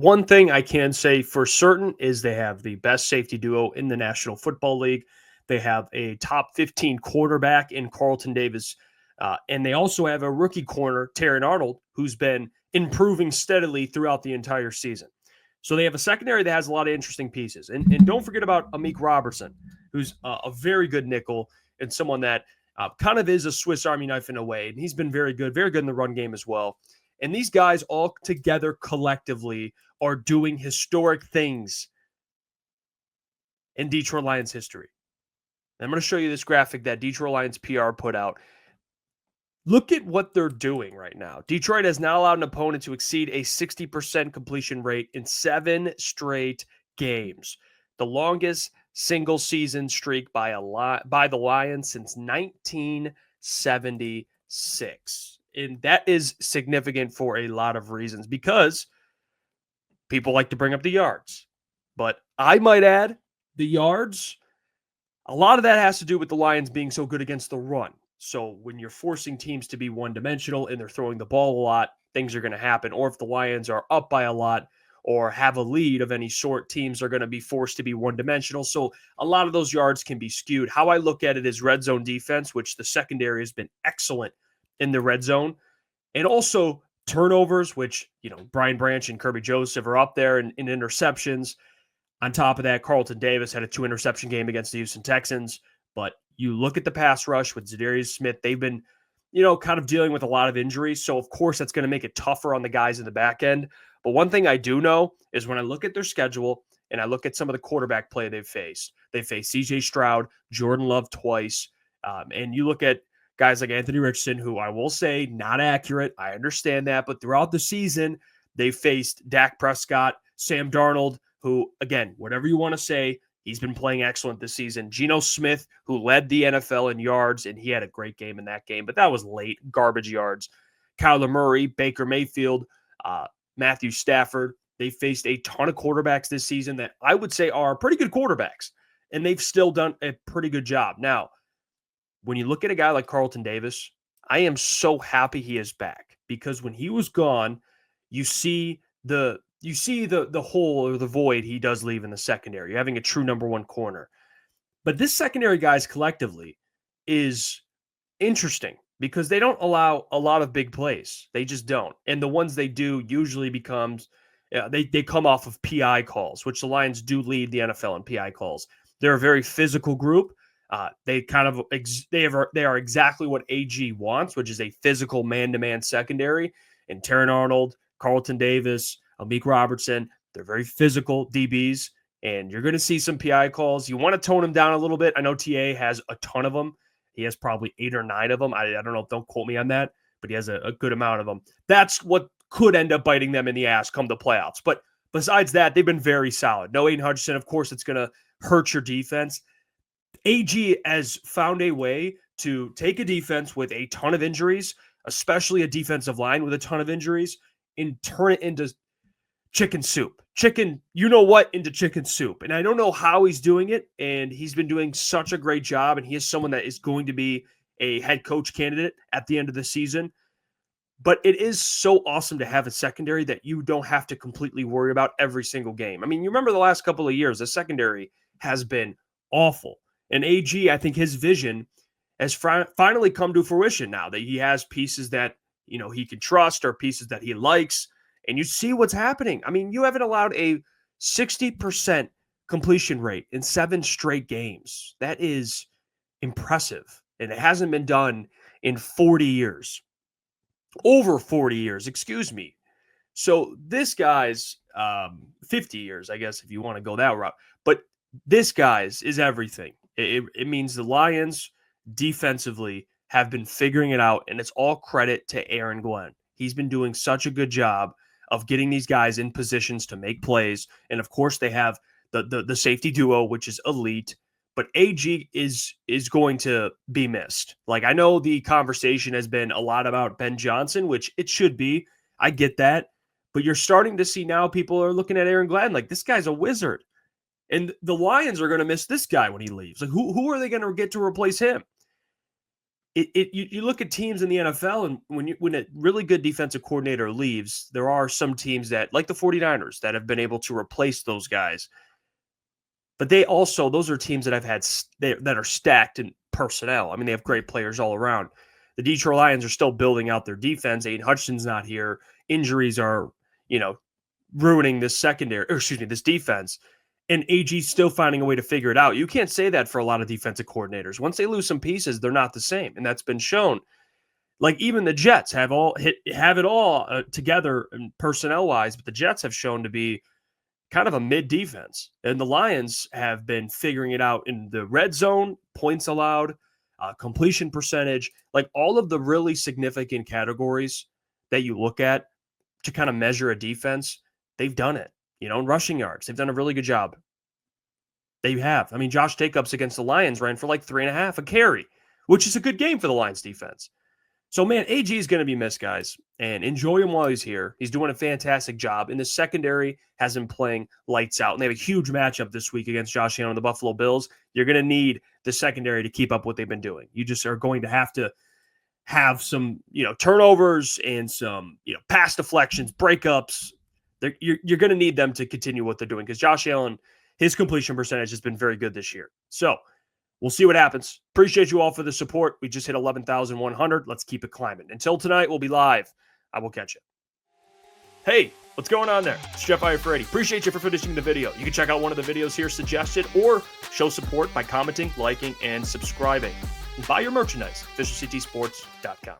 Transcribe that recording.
one thing I can say for certain is they have the best safety duo in the National Football League. They have a top 15 quarterback in Carlton Davis. And they also have a rookie corner, Terran Arnold, who's been improving steadily throughout the entire season. So they have a secondary that has a lot of interesting pieces. And don't forget about Amik Robertson, who's a very good nickel and someone that kind of is a Swiss Army knife in a way. And he's been very good in the run game as well. And these guys all together collectively are doing historic things in Detroit Lions history. I'm going to show you this graphic that Detroit Lions PR put out. Look at what they're doing right now. Detroit has now allowed an opponent to exceed a 60% completion rate in 7 straight games. The longest single season streak by the Lions since 1976. And that is significant for a lot of reasons because people like to bring up the yards. But I might add, the yards, a lot of that has to do with the Lions being so good against the run. So when you're forcing teams to be one-dimensional and they're throwing the ball a lot, things are going to happen. Or if the Lions are up by a lot or have a lead of any sort, teams are going to be forced to be one-dimensional. So a lot of those yards can be skewed. How I look at it is red zone defense, which the secondary has been excellent in the red zone. And also turnovers, which, Brian Branch and Kirby Joseph are up there in interceptions. On top of that, Carlton Davis had a 2-interception game against the Houston Texans. But you look at the pass rush with Zadarius Smith, they've been, kind of dealing with a lot of injuries. So, of course, that's going to make it tougher on the guys in the back end. But one thing I do know is when I look at their schedule and I look at some of the quarterback play they've faced C.J. Stroud, Jordan Love twice. And you look at guys like Anthony Richardson, who I will say not accurate. I understand that. But throughout the season, they faced Dak Prescott, Sam Darnold, who, again, whatever you want to say, he's been playing excellent this season. Geno Smith, who led the NFL in yards, and he had a great game in that game, but that was late, garbage yards. Kyler Murray, Baker Mayfield, Matthew Stafford. They faced a ton of quarterbacks this season that I would say are pretty good quarterbacks, and they've still done a pretty good job. Now, when you look at a guy like Carlton Davis, I am so happy he is back because when he was gone, you see the hole or the void he does leave in the secondary. You're having a true number one corner. But this secondary, guys, collectively is interesting because they don't allow a lot of big plays. They just don't. And the ones they do usually becomes they come off of PI calls, which the Lions do lead the NFL in PI calls. They're a very physical group. They are exactly what AG wants, which is a physical man-to-man secondary. And Terran Arnold, Carlton Davis, Amik Robertson, they're very physical DBs, and you're going to see some PI calls. You want to tone them down a little bit. I know TA has a ton of them. He has probably 8 or 9 of them. I don't know. Don't quote me on that, but he has a good amount of them. That's what could end up biting them in the ass come the playoffs. But besides that, they've been very solid. No Aiden Hutchinson, of course, it's going to hurt your defense. AG has found a way to take a defense with a ton of injuries, especially a defensive line with a ton of injuries, and turn it into chicken soup. Into chicken soup. And I don't know how he's doing it, and he's been doing such a great job, and he is someone that is going to be a head coach candidate at the end of the season. But it is so awesome to have a secondary that you don't have to completely worry about every single game. I mean, you remember the last couple of years, the secondary has been awful. And AG, I think his vision has finally come to fruition now that he has pieces that, he can trust or pieces that he likes. And you see what's happening. I mean, you haven't allowed a 60% completion rate in 7 straight games. That is impressive. And it hasn't been done in 40 years. Over 40 years, excuse me. So this guy's 50 years, I guess, if you want to go that route. But this guy's is everything. It means the Lions defensively have been figuring it out, and it's all credit to Aaron Glenn. He's been doing such a good job of getting these guys in positions to make plays. And, of course, they have the safety duo, which is elite. But AG is going to be missed. Like, I know the conversation has been a lot about Ben Johnson, which it should be. I get that. But you're starting to see now people are looking at Aaron Glenn like, this guy's a wizard. And the Lions are going to miss this guy when he leaves. Like, who are they going to get to replace him? You look at teams in the NFL, and when a really good defensive coordinator leaves, there are some teams that, like the 49ers, that have been able to replace those guys. But those are teams that that are stacked in personnel. I mean, they have great players all around. The Detroit Lions are still building out their defense. Aiden Hutchinson's not here. Injuries are, ruining this this defense. And AG's still finding a way to figure it out. You can't say that for a lot of defensive coordinators. Once they lose some pieces, they're not the same. And that's been shown. Like even the Jets have it all together personnel-wise, but the Jets have shown to be kind of a mid defense. And the Lions have been figuring it out in the red zone, points allowed, completion percentage, like all of the really significant categories that you look at to kind of measure a defense. They've done it, in rushing yards. They've done a really good job. They have. I mean, Josh Jacobs against the Lions ran for like 3.5 a carry, which is a good game for the Lions defense. So, man, AG is going to be missed, guys, and enjoy him while he's here. He's doing a fantastic job, and the secondary has him playing lights out. And they have a huge matchup this week against Josh Allen and the Buffalo Bills. You're going to need the secondary to keep up what they've been doing. You just are going to have some, turnovers and some, pass deflections, breakups. You're going to need them to continue what they're doing because Josh Allen, his completion percentage has been very good this year. So, we'll see what happens. Appreciate you all for the support. We just hit 11,100. Let's keep it climbing. Until tonight, we'll be live. I will catch you. Hey, what's going on there? It's Jeff Iafrate. Appreciate you for finishing the video. You can check out one of the videos here suggested or show support by commenting, liking, and subscribing. And buy your merchandise, officialctsports.com.